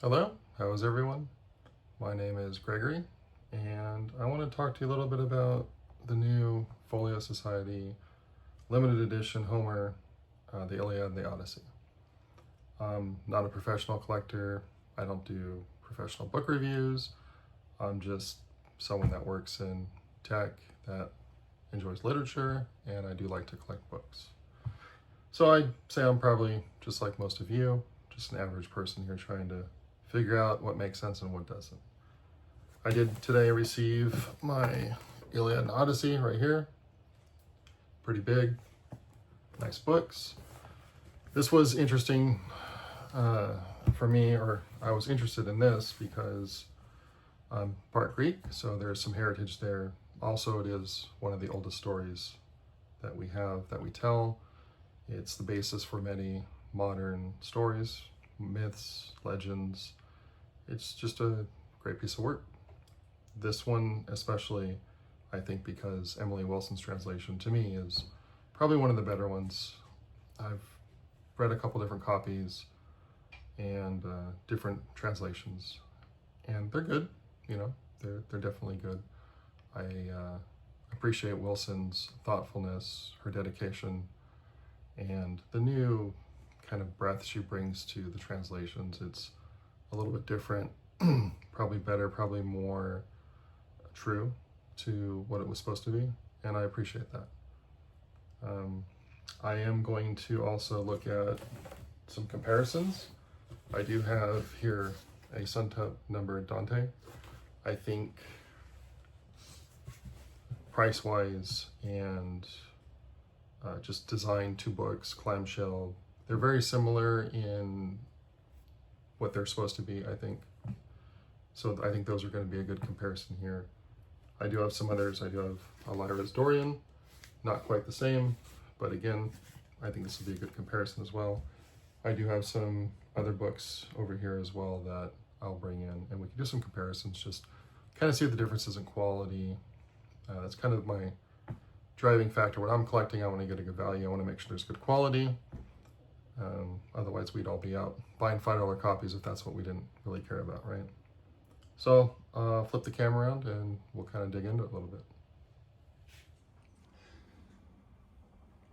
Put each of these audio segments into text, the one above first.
Hello, how is everyone? My name is Gregory, and I want to talk to you a little bit about the new Folio Society Limited Edition Homer, the Iliad and the Odyssey. I'm not a professional collector. I don't do professional book reviews. I'm just someone that works in tech that enjoys literature, and I do like to collect books. So I'd say I'm probably just like most of you, just an average person here trying to figure out what makes sense and what doesn't. I did today receive my Iliad and Odyssey right here. Pretty big, nice books. This was interesting for me, or I was interested in this because I'm part Greek, so there's some heritage there. Also, it is one of the oldest stories that we have, that we tell. It's the basis for many modern stories, myths, legends. It's just a great piece of work. This one especially, I think, because Emily Wilson's translation to me is probably one of the better ones. I've read a couple different copies and different translations, and they're good. You know, they're definitely good. I appreciate Wilson's thoughtfulness, her dedication, and the new kind of breath she brings to the translations. It's a little bit different, probably better, probably more true to what it was supposed to be, and I appreciate that. I am going to also look at some comparisons. I do have here a Suntup numbered Dante. I think price-wise and just design, two books, clamshell, they're very similar in what they're supposed to be, I think. So I think those are going to be a good comparison here. I do have some others. I do have a Lyra's Dorian, not quite the same, but again, I think this will be a good comparison as well. I do have some other books over here as well that I'll bring in, and we can do some comparisons, just kind of see the differences in quality. That's kind of my driving factor. When I'm collecting, I want to get a good value. I want to make sure there's good quality. Otherwise, we'd all be out buying $5 copies if that's what we didn't really care about, right? So flip the camera around and we'll kind of dig into it a little bit.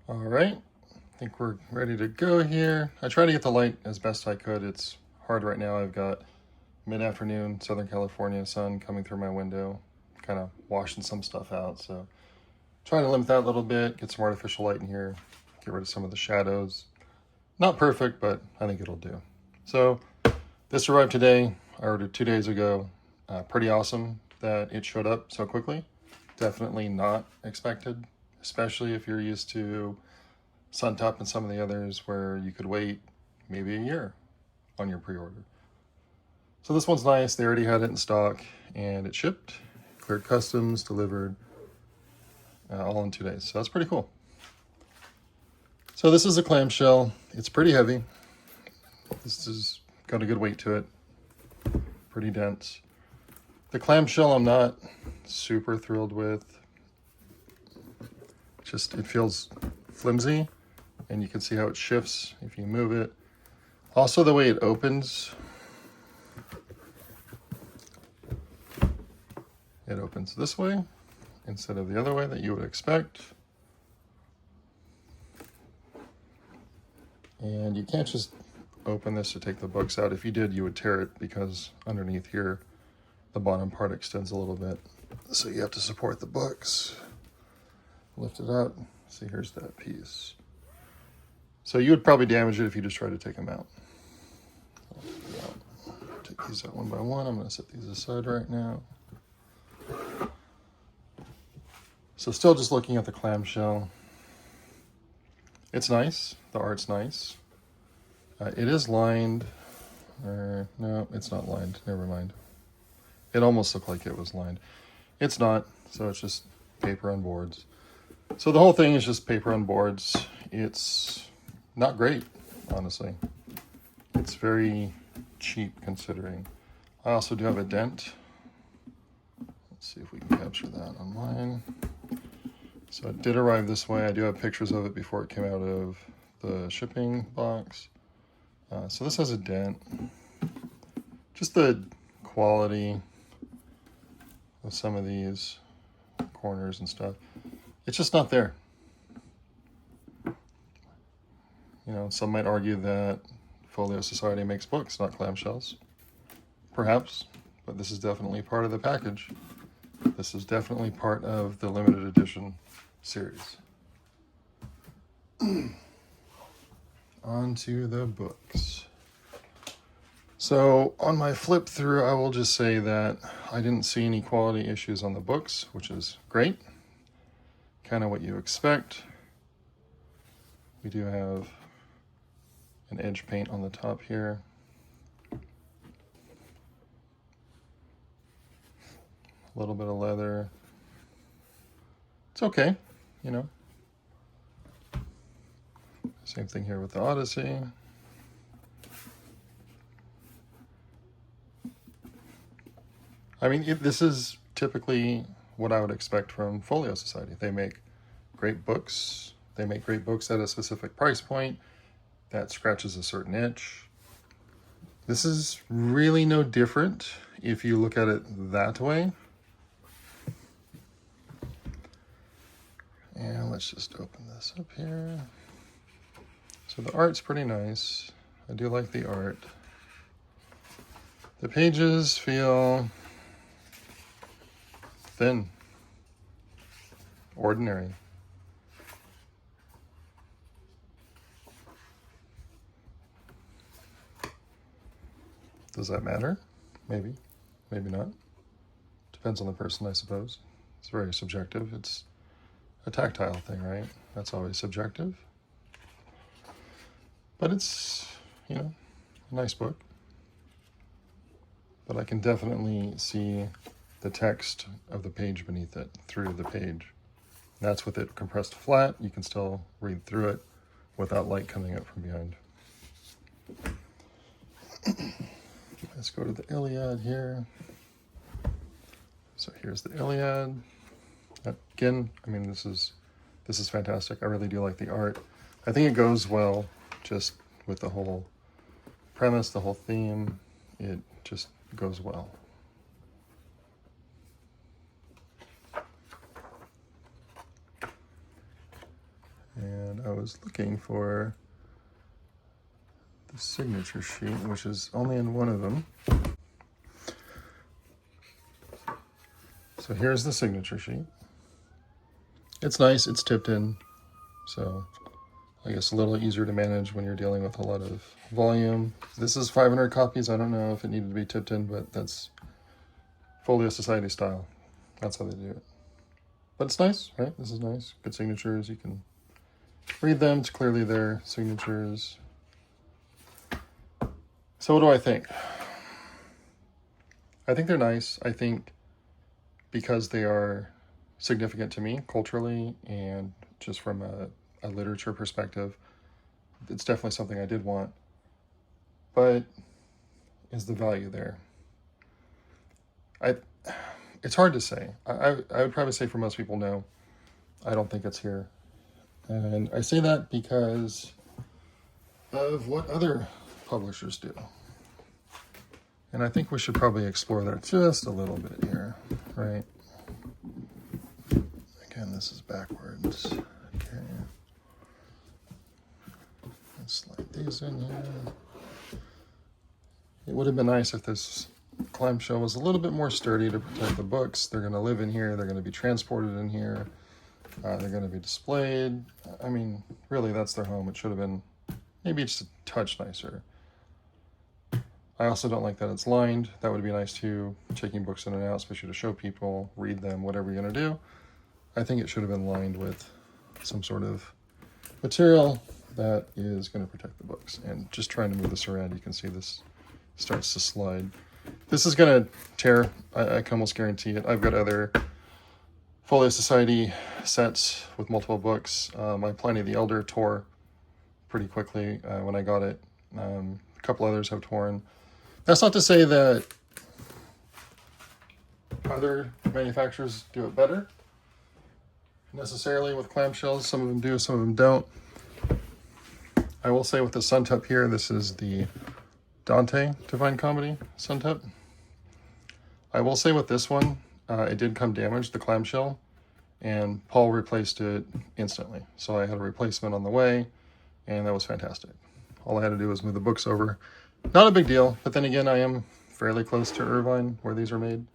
All right, I think we're ready to go here. I try to get the light as best I could. It's hard right now. I've got mid-afternoon Southern California sun coming through my window, kind of washing some stuff out. So trying to limit that a little bit, get some artificial light in here, get rid of some of the shadows. Not perfect, but I think it'll do. So this arrived today. I ordered 2 days ago. Pretty awesome that it showed up so quickly. Definitely not expected, especially if you're used to Suntup and some of the others where you could wait maybe a year on your pre-order. So this one's nice. They already had it in stock and it shipped, cleared customs, delivered, all in 2 days. So that's pretty cool. So this is a clamshell. It's pretty heavy. This has got a good weight to it. Pretty dense. The clamshell I'm not super thrilled with. Just, it feels flimsy, and you can see how it shifts if you move it. Also the way it opens. It opens this way instead of the other way that you would expect. And you can't just open this to take the books out. If you did, you would tear it because underneath here, the bottom part extends a little bit. So you have to support the books. Lift it up. See, here's that piece. So you would probably damage it if you just try to take them out. Take these out one by one. I'm going to set these aside right now. So still just looking at the clamshell. It's nice. The art's nice. It is lined. No, it's not lined. Never mind. It almost looked like it was lined. It's not, so it's just paper on boards. So the whole thing is just paper on boards. It's not great, honestly. It's very cheap considering. I also do have a dent. Let's see if we can capture that online. So it did arrive this way. I do have pictures of it before it came out of the shipping box. So this has a dent. just the quality of some of these corners and stuff. It's just not there. You know, some might argue that Folio Society makes books, not clamshells. Perhaps, but this is definitely part of the package. This is definitely part of the limited edition series. On to the books. So on my flip through, I will just say that I didn't see any quality issues on the books, which is great. Kind of what you expect. We do have an edge paint on the top here. A little bit of leather. It's okay, you know. Same thing here with the Odyssey. I mean, this is typically what I would expect from Folio Society. They make great books. They make great books at a specific price point that scratches a certain itch. This is really no different if you look at it that way. And let's just open this up here. So the art's pretty nice. I do like the art. The pages feel thin, ordinary. Does that matter? Maybe, maybe not. Depends on the person, I suppose. It's very subjective. It's a tactile thing, right? That's always subjective. But it's, you know, a nice book. But I can definitely see the text of the page beneath it through the page. That's with it compressed flat. You can still read through it without light coming up from behind. Let's go to the Iliad here. So here's the Iliad. Again, I mean, this is fantastic. I really do like the art. I think it goes well just with the whole premise, the whole theme. It just goes well. And I was looking for the signature sheet, which is only in one of them. So here's the signature sheet. It's nice, it's tipped in, so I guess a little easier to manage when you're dealing with a lot of volume. This is 500 copies. I don't know if it needed to be tipped in, but that's Folio Society style. That's how they do it. But it's nice, right? This is nice. Good signatures. You can read them. It's clearly their signatures. So what do I think? I think they're nice. I think because they are significant to me culturally and just from a literature perspective, it's definitely something I did want. But is the value there? It's hard to say. I would probably say for most people, no. I don't think it's here. And I say that because of what other publishers do. And I think we should probably explore that just a little bit here, right? Again, this is backwards. Okay. Let's slide these in here. It would have been nice if this clamshell was a little bit more sturdy to protect the books. They're going to live in here. They're going to be transported in here. They're going to be displayed. I mean, really, that's their home. It should have been maybe just a touch nicer. I also don't like that it's lined. That would be nice too, taking books in and out, especially to show people, read them, whatever you're going to do. I think it should have been lined with some sort of material that is going to protect the books. And just trying to move this around, you can see this starts to slide. This is going to tear. I can almost guarantee it. I've got other Folio Society sets with multiple books. My Pliny the Elder tore pretty quickly when I got it. A couple others have torn. That's not to say that other manufacturers do it better necessarily with clamshells. Some of them do, some of them don't. I will say with the Suntup here, this is the Dante Divine Comedy Suntup. I will say with this one, it did come damaged, the clamshell, and Paul replaced it instantly. So I had a replacement on the way, and that was fantastic. All I had to do was move the books over. Not a big deal, but then again, I am fairly close to Irvine, where these are made,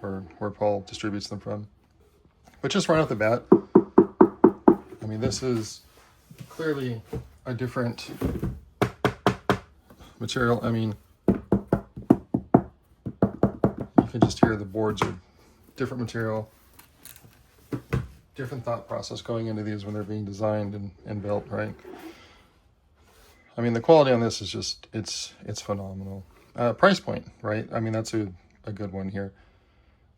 or where Paul distributes them from. But just right off the bat, I mean, this is clearly a different material. I mean, you can just hear the boards are different material, different thought process going into these when they're being designed and built, right? I mean, the quality on this is just, it's phenomenal. Price point, right? I mean, that's a good one here.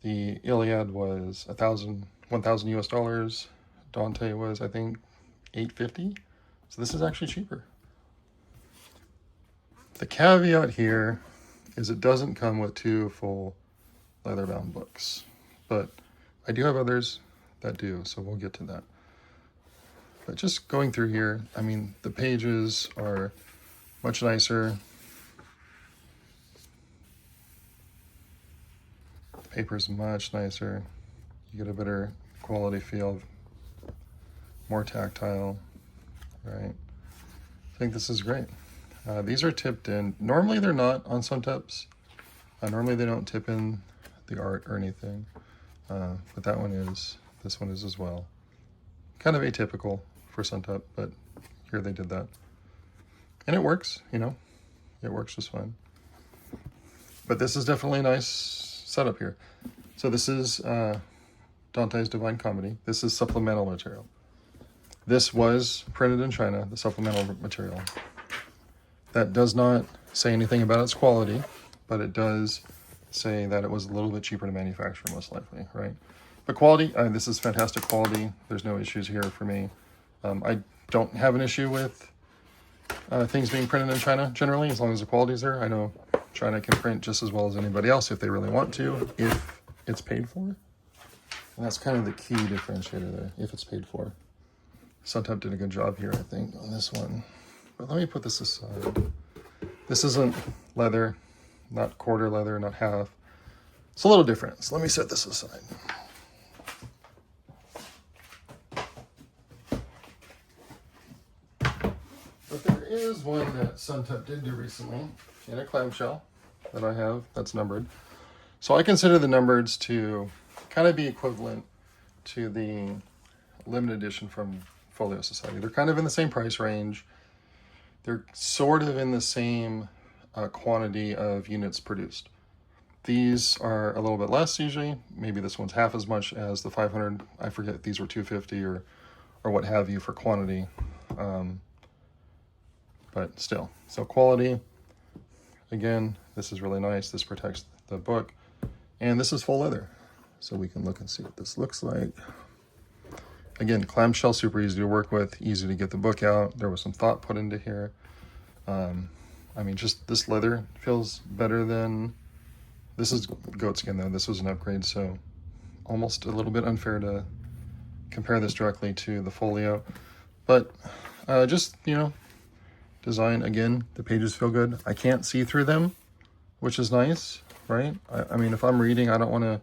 The Iliad was $1,000 US dollars. Dante was, I think, $850. So this is actually cheaper. The caveat here is it doesn't come with 2 full leather-bound books, but I do have others that do, so we'll get to that. But just going through here, I mean, the pages are much nicer. The paper's much nicer. You get a better quality feel, more tactile, right? I think this is great. These are tipped in. Normally they're not on Suntups. Normally they don't tip in the art or anything, but that one is. This one is as well. Kind of atypical for Suntup, but here they did that. And it works, you know, it works just fine. But this is definitely a nice setup here. So this is Dante's Divine Comedy. This is supplemental material. This was printed in China, the supplemental material. That does not say anything about its quality, but it does say that it was a little bit cheaper to manufacture, most likely, right? But quality, this is fantastic quality. There's no issues here for me. I don't have an issue with things being printed in China, generally, as long as the quality's there. I know China can print just as well as anybody else if they really want to, if it's paid for. And that's kind of the key differentiator there, if it's paid for. Suntup did a good job here, I think, on this one. But let me put this aside. This isn't leather, not quarter leather, not half. It's a little different, so let me set this aside. But there is one that Suntup did do recently in a clamshell that I have that's numbered. So I consider the numbereds to kind of be equivalent to the limited edition from Folio Society. They're kind of in the same price range. They're sort of in the same quantity of units produced. These are a little bit less usually. Maybe this one's half as much as the 500. I forget if these were 250 or what have you for quantity. But still, so quality, again, this is really nice. This protects the book. And this is full leather. So we can look and see what this looks like. Again, clamshell, super easy to work with, easy to get the book out. There was some thought put into here. I mean, just this leather feels better than, this is goatskin though, this was an upgrade, so almost a little bit unfair to compare this directly to the folio. But just, you know, design, again, the pages feel good. I can't see through them, which is nice, right? I mean, if I'm reading, I don't want to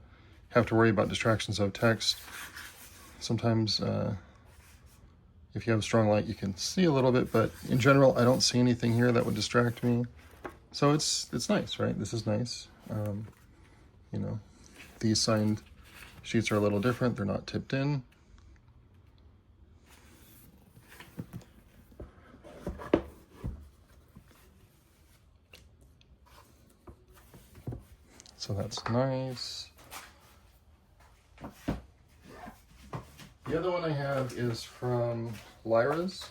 have to worry about distractions of text. Sometimes if you have strong light, you can see a little bit, but in general, I don't see anything here that would distract me. So it's nice, right? This is nice. You know, these signed sheets are a little different. They're not tipped in. So that's nice. The other one I have is from Lyra's.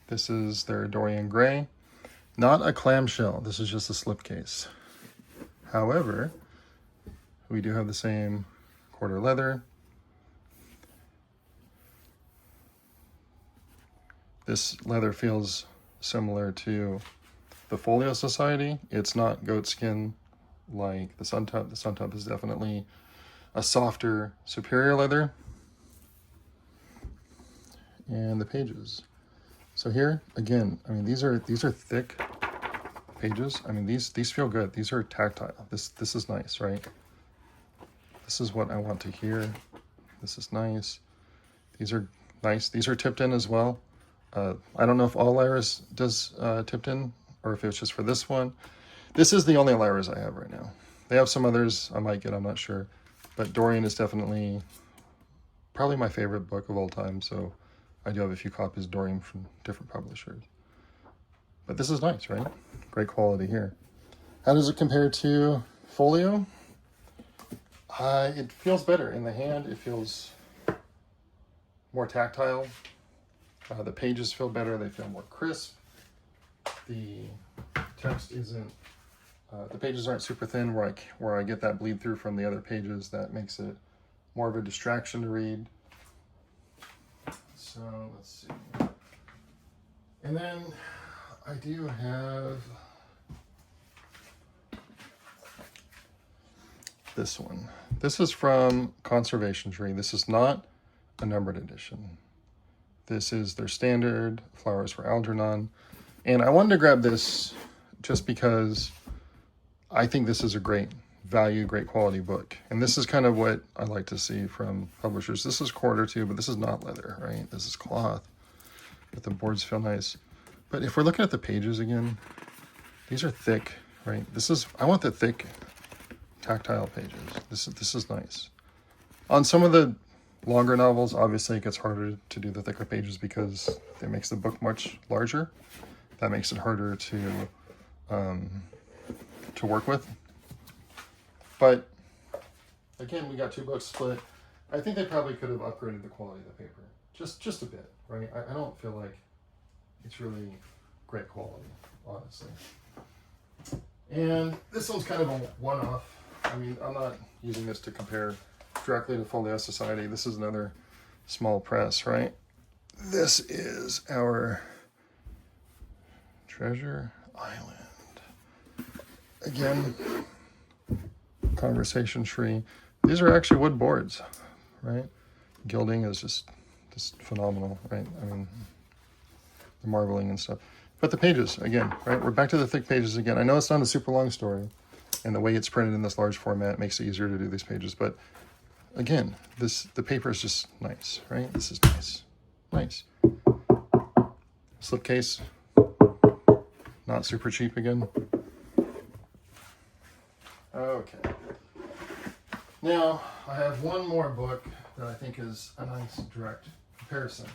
This is their Dorian Gray. Not a clamshell, this is just a slipcase. However, we do have the same quarter leather. This leather feels similar to the Folio Society. It's not goatskin like the Suntup. The Suntup is definitely a softer, superior leather. And the pages. So here, again, I mean, these are thick pages. I mean, these feel good. These are tactile. This is nice, right? This is what I want to hear. This is nice. These are nice. These are tipped in as well. I don't know if all Lyra's does tipped in or if it's just for this one. This is the only Lyra's I have right now. They have some others I might get, I'm not sure. But Dorian is definitely probably my favorite book of all time. So I do have a few copies of Dorian from different publishers. But this is nice, right? Great quality here. How does it compare to Folio? It feels better in the hand. It feels more tactile. The pages feel better. They feel more crisp. The text isn't, the pages aren't super thin where I get that bleed through from the other pages. That makes it more of a distraction to read. So let's see. And then I do have this one. This is from Conservation Tree. This is not a numbered edition. This is their standard Flowers for Algernon. And I wanted to grab this just because I think this is a great value, great quality book. And this is kind of what I like to see from publishers. This is quarter too, but this is not leather, right? This is cloth, but the boards feel nice. But if we're looking at the pages again, these are thick, right? I want the thick tactile pages. This is nice. On some of the longer novels, obviously it gets harder to do the thicker pages because it makes the book much larger. That makes it harder to work with. But again, we got two books split. I think they probably could have upgraded the quality of the paper just a bit, right? I don't feel like it's really great quality, honestly. And this one's kind of a one-off. I mean, I'm not using this to compare directly to Folio Society. This is another small press, right? This is our Treasure Island. Again, Conversation Tree. These are actually wood boards, right? Gilding is just phenomenal, right? I mean, the marbling and stuff. But the pages, again, right? We're back to the thick pages again. I know it's not a super long story, and the way it's printed in this large format makes it easier to do these pages. But again, the paper is just nice, right? This is nice. Nice. Slipcase, not super cheap again. Okay. Now, I have one more book that I think is a nice direct comparison.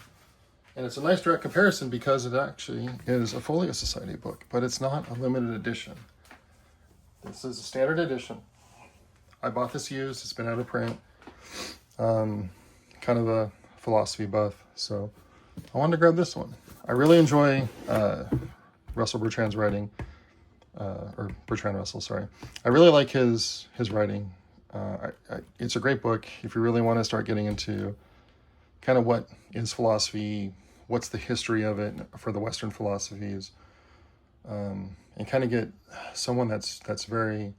And it's a nice direct comparison because it actually is a Folio Society book, but it's not a limited edition. This is a standard edition. I bought this used, it's been out of print. Kind of a philosophy buff, so I wanted to grab this one. I really enjoy Russell Bertrand's writing, or Bertrand Russell, sorry. I really like his writing. It's a great book if you really want to start getting into kind of what is philosophy, what's the history of it for the Western philosophies, and kind of get someone that's very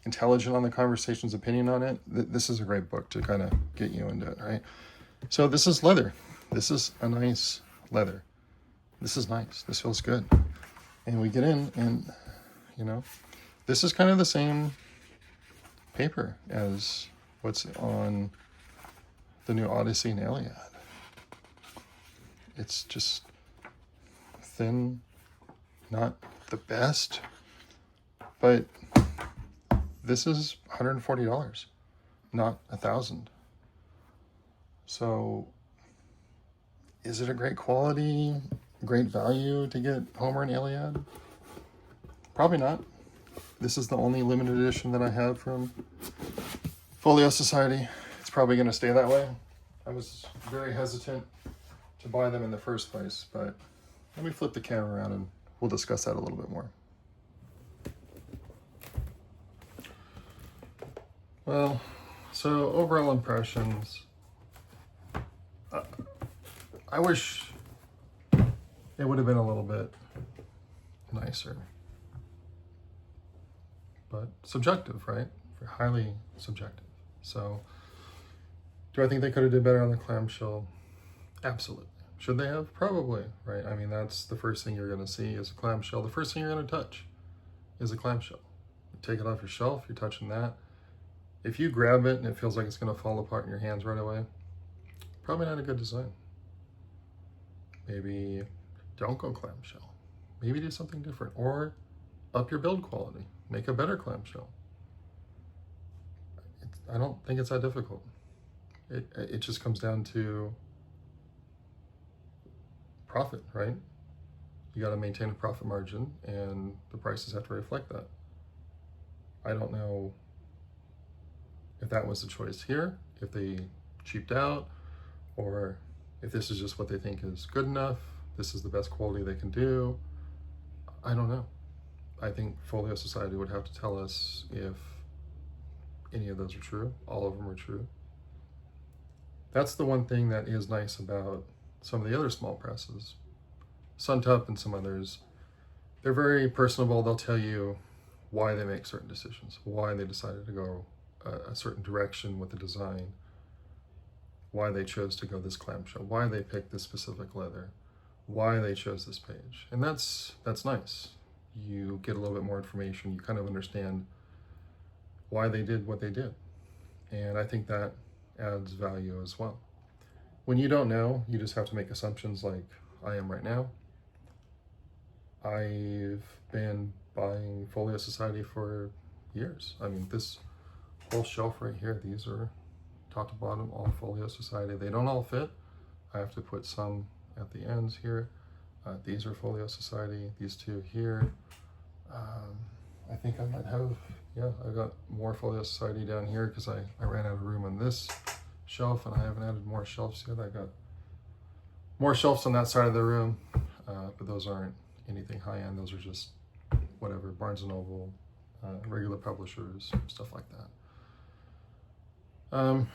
intelligent on the conversation's opinion on it. This is a great book to kind of get you into it, right? So this is leather. This is a nice leather. This is nice. This feels good. And we get in and, you know, this is kind of the same paper as what's on the new Odyssey and Iliad. It's just thin, not the best, but this is $140, not $1,000. So is it a great quality, great value to get Homer and Iliad? Probably not. This is the only limited edition that I have from Folio Society. It's probably going to stay that way. I was very hesitant to buy them in the first place, but let me flip the camera around and we'll discuss that a little bit more. Well, so overall impressions, I wish it would have been a little bit nicer, but subjective, right? Highly subjective. So do I think they could have did better on the clamshell? Absolutely. Should they have? Probably, right? I mean, that's the first thing you're going to see is a clamshell. The first thing you're going to touch is a clamshell. You take it off your shelf, you're touching that. If you grab it and it feels like it's going to fall apart in your hands right away, probably not a good design. Maybe don't go clamshell. Maybe do something different, or up your build quality. Make a better clamshell. I don't think it's that difficult. It just comes down to profit, right? You got to maintain a profit margin, and the prices have to reflect that. I don't know if that was the choice here, if they cheaped out, or if this is just what they think is good enough, this is the best quality they can do. I don't know. I think Folio Society would have to tell us if any of those are true. All of them are true. That's the one thing that is nice about some of the other small presses. Suntup and some others, they're very personable. They'll tell you why they make certain decisions, why they decided to go a certain direction with the design, why they chose to go this clamshell, why they picked this specific leather, why they chose this page. And that's nice. You get a little bit more information. You kind of understand why they did what they did. And I think that adds value as well. When you don't know, you just have to make assumptions like I am right now. I've been buying Folio Society for years. I mean, this whole shelf right here, these are top to bottom, all Folio Society. They don't all fit. I have to put some at the ends here. These are Folio Society, these two here. I think I might have, yeah, I've got more Folio Society down here because I ran out of room on this shelf, and I haven't added more shelves yet. I got more shelves on that side of the room, but those aren't anything high end. Those are just whatever, Barnes & Noble, regular publishers, stuff like that.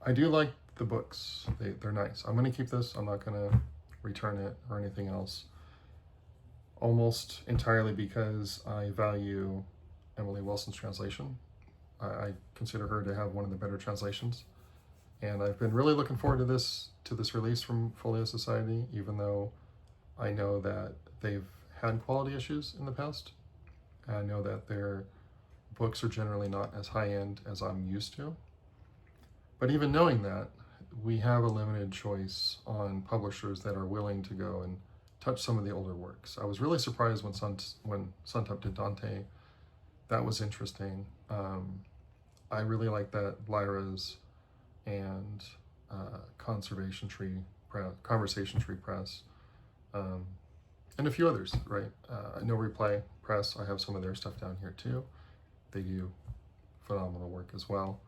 I do like the books. They're nice. I'm going to keep this. I'm not going to return it or anything else. Almost entirely because I value Emily Wilson's translation. I consider her to have one of the better translations. And I've been really looking forward to this release from Folio Society, even though I know that they've had quality issues in the past. I know that their books are generally not as high-end as I'm used to. But even knowing that, we have a limited choice on publishers that are willing to go and touch some of the older works. I was really surprised when Suntup did Dante. That was interesting. I really like that Lyra's and Conversation Tree Press, and a few others, right? No Reply Press, I have some of their stuff down here too. They do phenomenal work as well.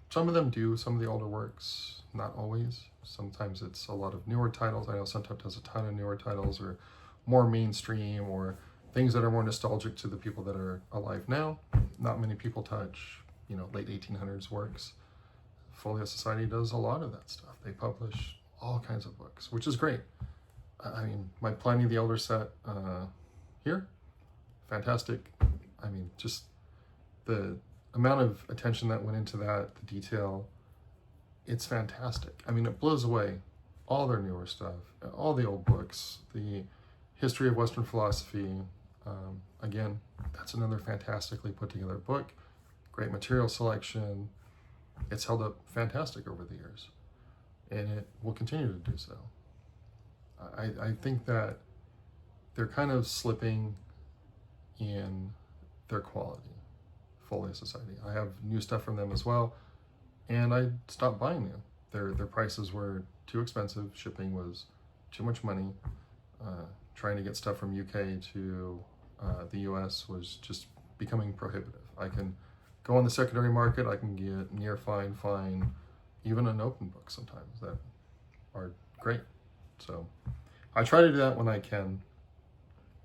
Some of them do some of the older works, not always. Sometimes it's a lot of newer titles. I know Suntup does a ton of newer titles, or more mainstream, or things that are more nostalgic to the people that are alive now. Not many people touch, late 1800s works. Folio Society does a lot of that stuff. They publish all kinds of books, which is great. I mean, my Pliny the Elder set here, fantastic. I mean, just the amount of attention that went into that, the detail, it's fantastic. I mean, it blows away all their newer stuff, all the old books, the history of Western philosophy. Again, that's another fantastically put together book, great material selection. It's held up fantastic over the years, and it will continue to do so. I think that they're kind of slipping in their quality, Folio Society. I have new stuff from them as well, and I stopped buying new. Their prices were too expensive. Shipping was too much money. Trying to get stuff from UK to the US was just becoming prohibitive. I can go on the secondary market. I can get near fine, even an open book sometimes that are great. So I try to do that when I can,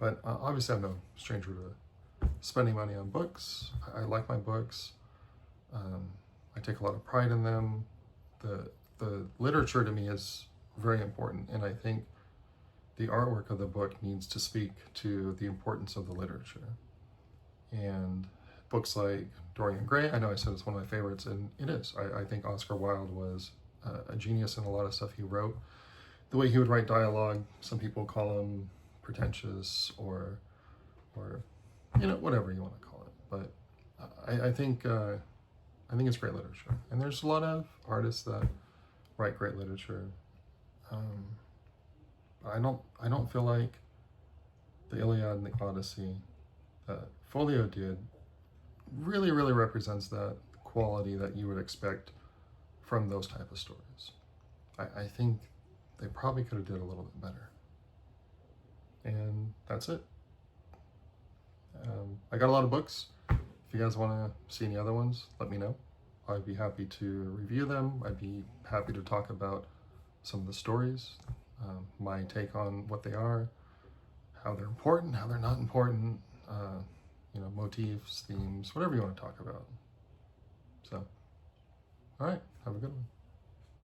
but obviously I'm no stranger to spending money on books. I like my books. I take a lot of pride in them. The literature to me is very important, and I think the artwork of the book needs to speak to the importance of the literature. And books like Dorian Gray, I know I said it's one of my favorites, and it is. I think Oscar Wilde was a genius in a lot of stuff he wrote. The way he would write dialogue, some people call him pretentious or whatever you want to call it. But I think it's great literature, and there's a lot of artists that write great literature. I don't feel like the Iliad and the Odyssey that Folio did really represents that quality that you would expect from those type of stories. I think they probably could have did a little bit better. And that's it. I got a lot of books. If you guys want to see any other ones, let me know. I'd be happy to review them. I'd be happy to talk about some of the stories, my take on what they are, how they're important, how they're not important, motifs, themes, whatever you want to talk about. So, all right, have a good one.